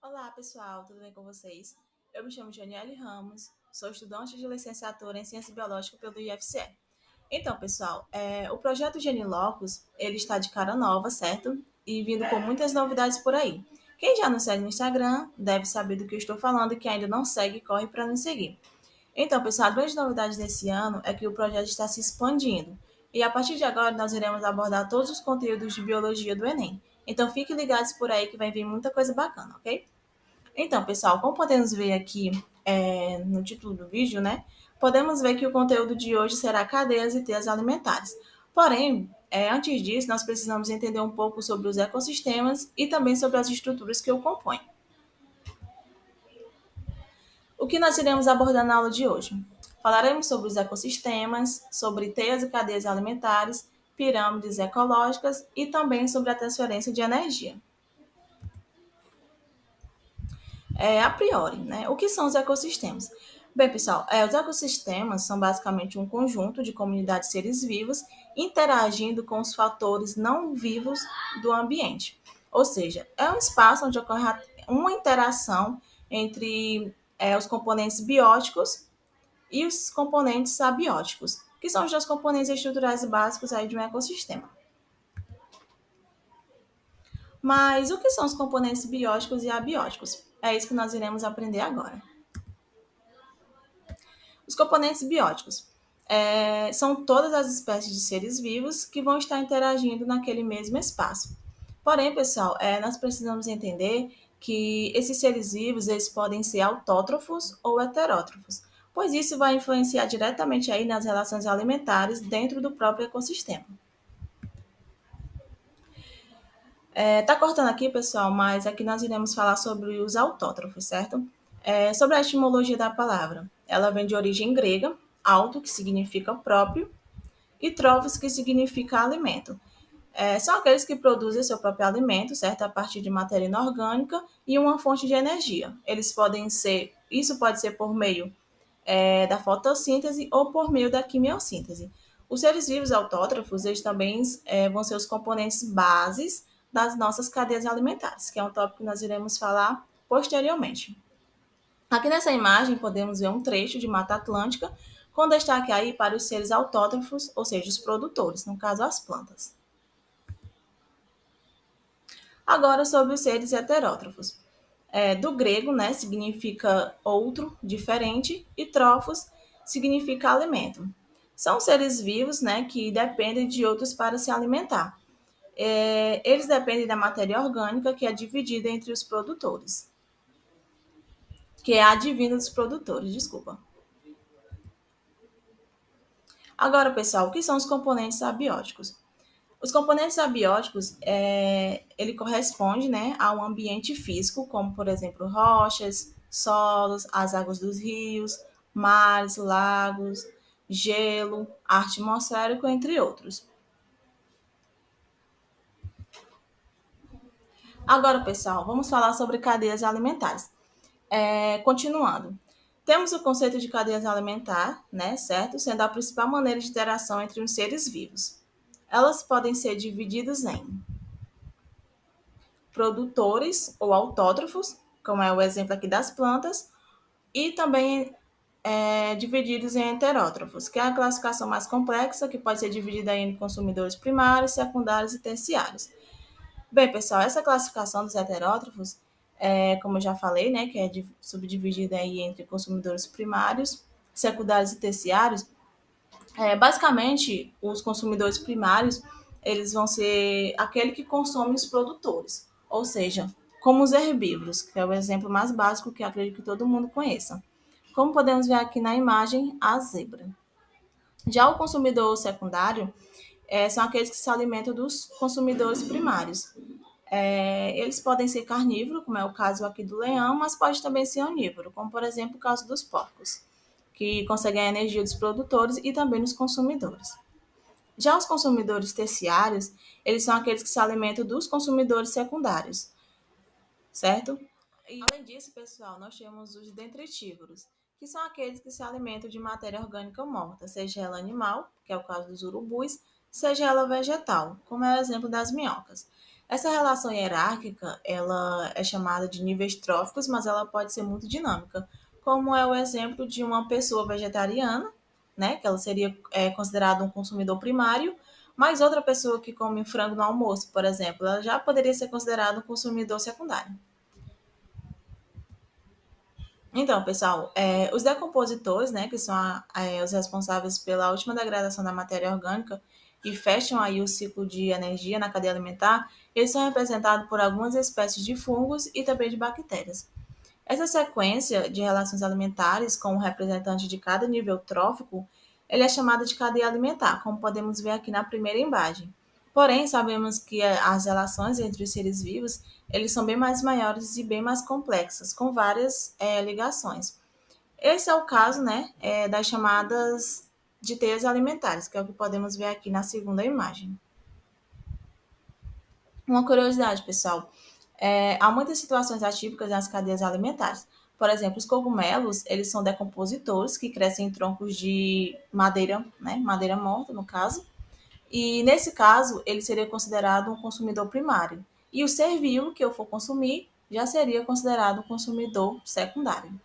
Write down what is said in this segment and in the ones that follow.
Olá, pessoal, tudo bem com vocês? Eu me chamo Janiele Ramos, sou estudante de licenciatura em Ciência Biológica pelo IFCE. Então, pessoal, o projeto Genilocus, ele está de cara nova, certo? E vindo com muitas novidades por aí. Quem já nos segue no Instagram deve saber do que eu estou falando e quem ainda não segue, corre para nos seguir. Então, pessoal, a grande novidade desse ano é que o projeto está se expandindo. E a partir de agora nós iremos abordar todos os conteúdos de biologia do Enem. Então, fiquem ligados por aí que vai vir muita coisa bacana, ok? Então, pessoal, como podemos ver aqui no título do vídeo, né? Podemos ver que o conteúdo de hoje será cadeias e teias alimentares. Porém, antes disso, nós precisamos entender um pouco sobre os ecossistemas e também sobre as estruturas que o compõem. O que nós iremos abordar na aula de hoje? Falaremos sobre os ecossistemas, sobre teias e cadeias alimentares, pirâmides ecológicas e também sobre a transferência de energia. A priori, né? O que são os ecossistemas? Bem, pessoal, os ecossistemas são basicamente um conjunto de comunidades de seres vivos interagindo com os fatores não vivos do ambiente. Ou seja, é um espaço onde ocorre uma interação entre os componentes bióticos e os componentes abióticos, que são os dois componentes estruturais básicos aí de um ecossistema. Mas o que são os componentes bióticos e abióticos? É isso que nós iremos aprender agora. Os componentes bióticos são todas as espécies de seres vivos que vão estar interagindo naquele mesmo espaço. Porém, pessoal, nós precisamos entender que esses seres vivos eles podem ser autótrofos ou heterótrofos, pois isso vai influenciar diretamente aí nas relações alimentares dentro do próprio ecossistema. Tá cortando aqui, pessoal, mas aqui nós iremos falar sobre os autótrofos, certo? Sobre a etimologia da palavra. Ela vem de origem grega, auto, que significa próprio, e trovos, que significa alimento. São aqueles que produzem seu próprio alimento, certo? A partir de matéria inorgânica e uma fonte de energia. Eles podem ser, isso pode ser por meio da fotossíntese ou por meio da quimiossíntese. Os seres vivos autótrofos, eles também vão ser os componentes bases das nossas cadeias alimentares, que é um tópico que nós iremos falar posteriormente. Aqui nessa imagem podemos ver um trecho de Mata Atlântica, com destaque aí para os seres autótrofos, ou seja, os produtores, no caso as plantas. Agora sobre os seres heterótrofos. Do grego, né, significa outro, diferente, e trófos significa alimento. São seres vivos, né, que dependem de outros para se alimentar. Eles dependem da matéria orgânica que é dividida entre os produtores, que é advinda dos produtores, desculpa. Agora, pessoal, o que são os componentes abióticos? Os componentes abióticos, ele corresponde, né, a um ambiente físico, como, por exemplo, rochas, solos, as águas dos rios, mares, lagos, gelo, ar atmosférico, entre outros. Agora, pessoal, vamos falar sobre cadeias alimentares. Continuando. Temos o conceito de cadeias alimentar, né, certo? Sendo a principal maneira de interação entre os seres vivos. Elas podem ser divididas em produtores ou autótrofos, como é o exemplo aqui das plantas, e também divididos em heterótrofos, que é a classificação mais complexa, que pode ser dividida em consumidores primários, secundários e terciários. Bem, pessoal, essa classificação dos heterótrofos, como eu já falei, né, que é subdividida aí entre consumidores primários, secundários e terciários, basicamente, os consumidores primários, eles vão ser aquele que consome os produtores, ou seja, como os herbívoros, que é o exemplo mais básico que acredito que todo mundo conheça. Como podemos ver aqui na imagem, a zebra. Já o consumidor secundário são aqueles que se alimentam dos consumidores primários. Eles podem ser carnívoros, como é o caso aqui do leão, mas pode também ser onívoro, como por exemplo o caso dos porcos, que conseguem a energia dos produtores e também dos consumidores. Já os consumidores terciários, eles são aqueles que se alimentam dos consumidores secundários, certo? E, além disso, pessoal, nós temos os detritívoros, que são aqueles que se alimentam de matéria orgânica morta, seja ela animal, que é o caso dos urubus, seja ela vegetal, como é o exemplo das minhocas. Essa relação hierárquica, ela é chamada de níveis tróficos, mas ela pode ser muito dinâmica, como é o exemplo de uma pessoa vegetariana, né, que ela seria considerada um consumidor primário, mas outra pessoa que come frango no almoço, por exemplo, ela já poderia ser considerada um consumidor secundário. Então, pessoal, os decompositores, né, que são os responsáveis pela última degradação da matéria orgânica e fecham aí o ciclo de energia na cadeia alimentar, eles são representados por algumas espécies de fungos e também de bactérias. Essa sequência de relações alimentares com o representante de cada nível trófico, ele é chamada de cadeia alimentar, como podemos ver aqui na primeira imagem. Porém, sabemos que as relações entre os seres vivos, eles são bem mais maiores e bem mais complexas, com várias ligações. Esse é o caso, né, das chamadas de teias alimentares, que é o que podemos ver aqui na segunda imagem. Uma curiosidade, pessoal, há muitas situações atípicas nas cadeias alimentares. Por exemplo, os cogumelos, eles são decompositores que crescem em troncos de madeira, né, madeira morta, no caso. E nesse caso, ele seria considerado um consumidor primário. E o ser vivo que eu for consumir já seria considerado um consumidor secundário.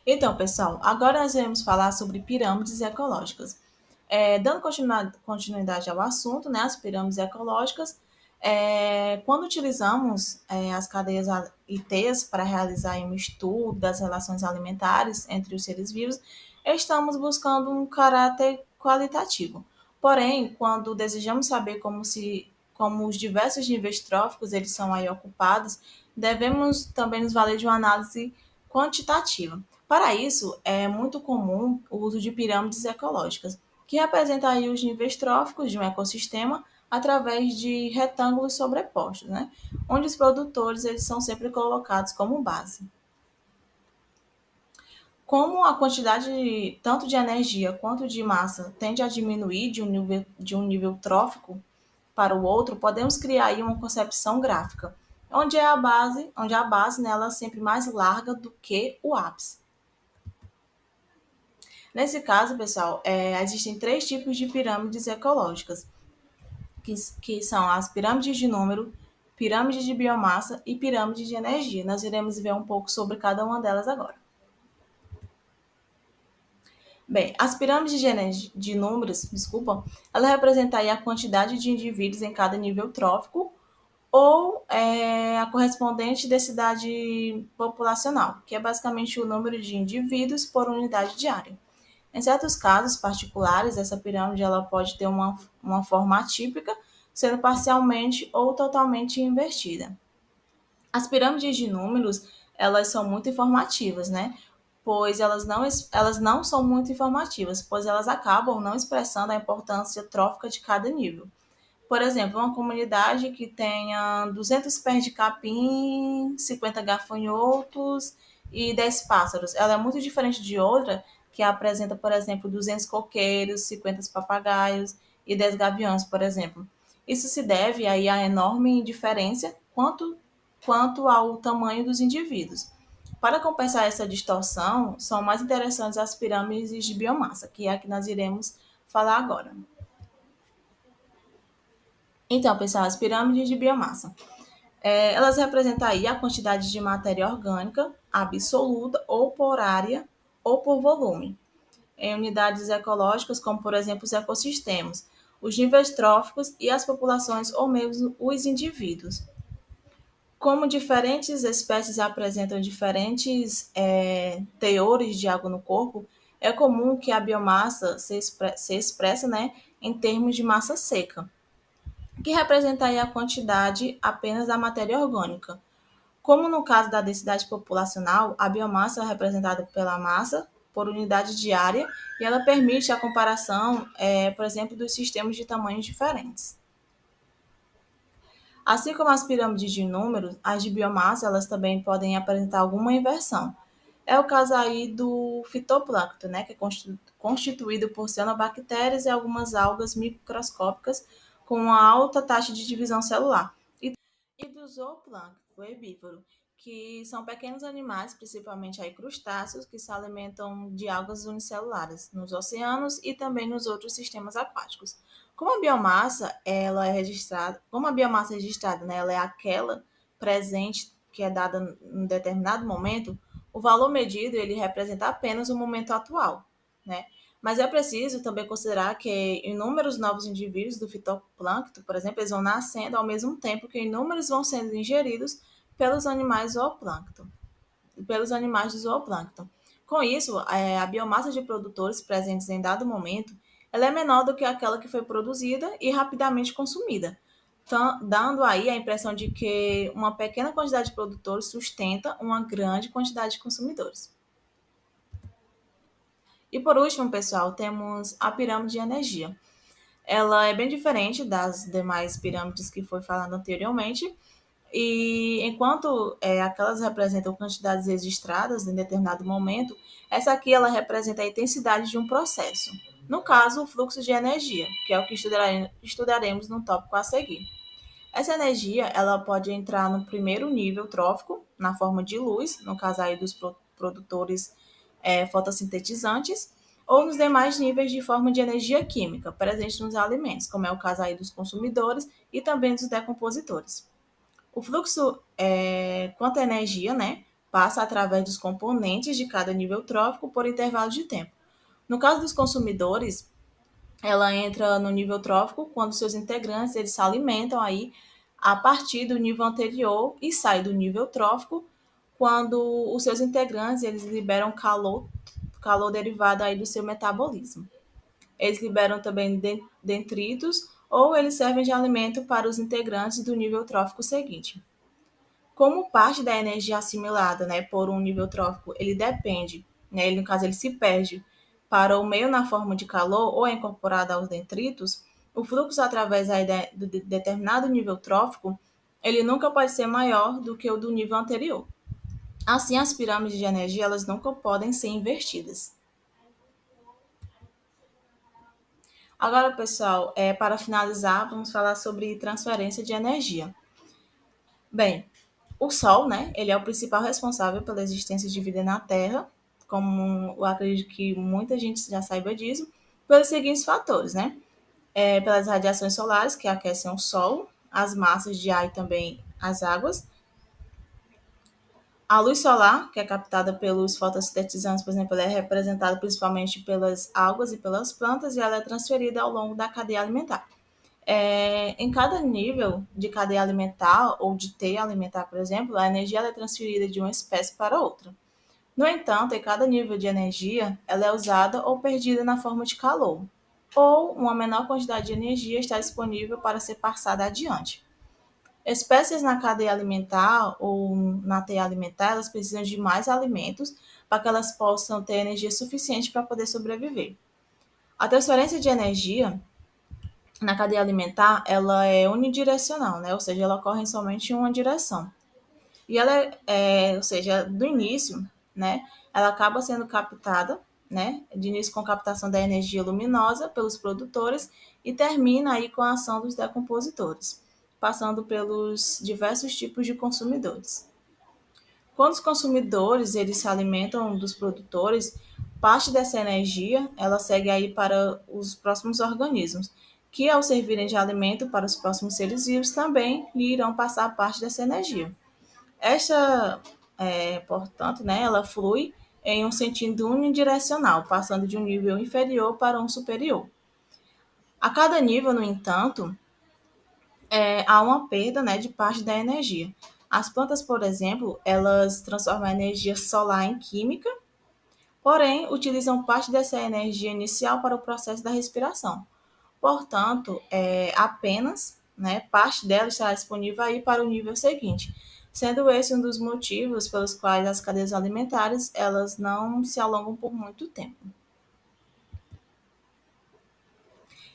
Então, pessoal, agora nós iremos falar sobre pirâmides ecológicas. Dando continuidade ao assunto, né, as pirâmides ecológicas, quando utilizamos as cadeias e teias para realizar um estudo das relações alimentares entre os seres vivos, estamos buscando um caráter qualitativo. Porém, quando desejamos saber como os diversos níveis tróficos eles são aí ocupados, devemos também nos valer de uma análise quantitativa. Para isso, é muito comum o uso de pirâmides ecológicas, que representa aí os níveis tróficos de um ecossistema através de retângulos sobrepostos, né? Onde os produtores eles são sempre colocados como base. Como a quantidade tanto de energia quanto de massa tende a diminuir de um nível trófico para o outro, podemos criar aí uma concepção gráfica, onde a base nela é sempre mais larga do que o ápice. Nesse caso, pessoal, existem três tipos de pirâmides ecológicas, que são as pirâmides de número, pirâmide de biomassa e pirâmide de energia. Nós iremos ver um pouco sobre cada uma delas agora. Bem, as pirâmides de números, desculpa, ela representa aí a quantidade de indivíduos em cada nível trófico ou a correspondente densidade populacional, que é basicamente o número de indivíduos por unidade de área. Em certos casos particulares, essa pirâmide ela pode ter uma forma atípica, sendo parcialmente ou totalmente invertida. As pirâmides de números, elas são muito informativas, né? Pois elas não são muito informativas, pois elas acabam não expressando a importância trófica de cada nível. Por exemplo, uma comunidade que tenha 200 pés de capim, 50 gafanhotos e 10 pássaros. Ela é muito diferente de outra que apresenta, por exemplo, 200 coqueiros, 50 papagaios e 10 gaviões, por exemplo. Isso se deve aí à enorme diferença quanto ao tamanho dos indivíduos. Para compensar essa distorção, são mais interessantes as pirâmides de biomassa, que é a que nós iremos falar agora. Então, pessoal, as pirâmides de biomassa. Elas representam aí a quantidade de matéria orgânica absoluta ou por área ou por volume, em unidades ecológicas, como, por exemplo, os ecossistemas, os níveis tróficos e as populações ou mesmo os indivíduos. Como diferentes espécies apresentam diferentes teores de água no corpo, é comum que a biomassa se expressa, né, em termos de massa seca, que representa aí a quantidade apenas da matéria orgânica. Como no caso da densidade populacional, a biomassa é representada pela massa por unidade de área e ela permite a comparação, por exemplo, dos sistemas de tamanhos diferentes. Assim como as pirâmides de números, as de biomassa elas também podem apresentar alguma inversão. É o caso aí do fitoplâncton, né, que é constituído por cianobactérias e algumas algas microscópicas com uma alta taxa de divisão celular. E do zooplâncton, o herbívoro, que são pequenos animais, principalmente aí crustáceos, que se alimentam de algas unicelulares nos oceanos e também nos outros sistemas aquáticos. Como a biomassa registrada, né, ela é aquela presente que é dada em determinado momento, o valor medido ele representa apenas o momento atual, né? Mas é preciso também considerar que inúmeros novos indivíduos do fitoplâncton, por exemplo, eles vão nascendo ao mesmo tempo que inúmeros vão sendo ingeridos pelos animais zooplâncton, pelos animais do zooplâncton. Com isso, a biomassa de produtores presentes em dado momento, ela é menor do que aquela que foi produzida e rapidamente consumida, dando aí a impressão de que uma pequena quantidade de produtores sustenta uma grande quantidade de consumidores. E por último, pessoal, temos a pirâmide de energia. Ela é bem diferente das demais pirâmides que foi falado anteriormente, e enquanto aquelas representam quantidades registradas em determinado momento, essa aqui ela representa a intensidade de um processo. No caso, o fluxo de energia, que é o que estudaremos no tópico a seguir. Essa energia ela pode entrar no primeiro nível trófico, na forma de luz, no caso aí dos produtores fotossintetizantes, ou nos demais níveis de forma de energia química presente nos alimentos, como é o caso aí dos consumidores e também dos decompositores. O fluxo, quanto à energia, né, passa através dos componentes de cada nível trófico por intervalo de tempo. No caso dos consumidores, ela entra no nível trófico quando seus integrantes eles se alimentam aí a partir do nível anterior e sai do nível trófico quando os seus integrantes eles liberam calor derivado aí do seu metabolismo. Eles liberam também detritos ou eles servem de alimento para os integrantes do nível trófico seguinte. Como parte da energia assimilada, né, por um nível trófico, ele depende, né, ele, no caso ele se perde para o meio na forma de calor ou é incorporado aos detritos, o fluxo através aí do determinado nível trófico, ele nunca pode ser maior do que o do nível anterior. Assim, as pirâmides de energia elas nunca podem ser invertidas. Agora, pessoal, para finalizar, vamos falar sobre transferência de energia. Bem, o Sol, né, ele é o principal responsável pela existência de vida na Terra, como eu acredito que muita gente já saiba disso, pelos seguintes fatores, né? Pelas radiações solares, que aquecem o Sol, as massas de ar e também as águas, a luz solar, que é captada pelos fotossintetizantes, por exemplo, ela é representada principalmente pelas algas e pelas plantas e ela é transferida ao longo da cadeia alimentar. Em cada nível de cadeia alimentar ou de teia alimentar, por exemplo, a energia é transferida de uma espécie para outra. No entanto, em cada nível de energia, ela é usada ou perdida na forma de calor, ou uma menor quantidade de energia está disponível para ser passada adiante. Espécies na cadeia alimentar ou na teia alimentar, elas precisam de mais alimentos para que elas possam ter energia suficiente para poder sobreviver. A transferência de energia na cadeia alimentar, ela é unidirecional, né? Ou seja, ela ocorre somente em uma direção. E ela ou seja, do início, né? Ela acaba sendo captada, né? De início com captação da energia luminosa pelos produtores e termina aí com a ação dos decompositores, passando pelos diversos tipos de consumidores. Quando os consumidores eles se alimentam dos produtores, parte dessa energia ela segue aí para os próximos organismos, que ao servirem de alimento para os próximos seres vivos também lhe irão passar parte dessa energia. Esta, portanto, né, ela flui em um sentido unidirecional, passando de um nível inferior para um superior. A cada nível, no entanto, há uma perda, né, de parte da energia. As plantas, por exemplo, elas transformam a energia solar em química, porém utilizam parte dessa energia inicial para o processo da respiração. Portanto, apenas, né, parte dela estará disponível aí para o nível seguinte, sendo esse um dos motivos pelos quais as cadeias alimentares elas não se alongam por muito tempo.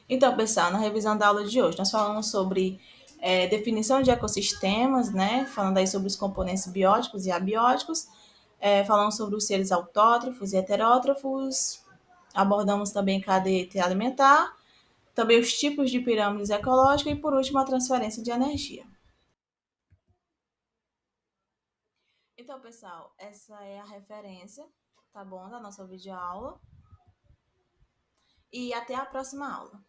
Então, pessoal, na revisão da aula de hoje, nós falamos sobre definição de ecossistemas, né? Falando aí sobre os componentes bióticos e abióticos, falamos sobre os seres autótrofos e heterótrofos, abordamos também cadeia alimentar, também os tipos de pirâmides ecológicas e, por último, a transferência de energia. Então, pessoal, essa é a referência, tá bom, da nossa videoaula. E até a próxima aula.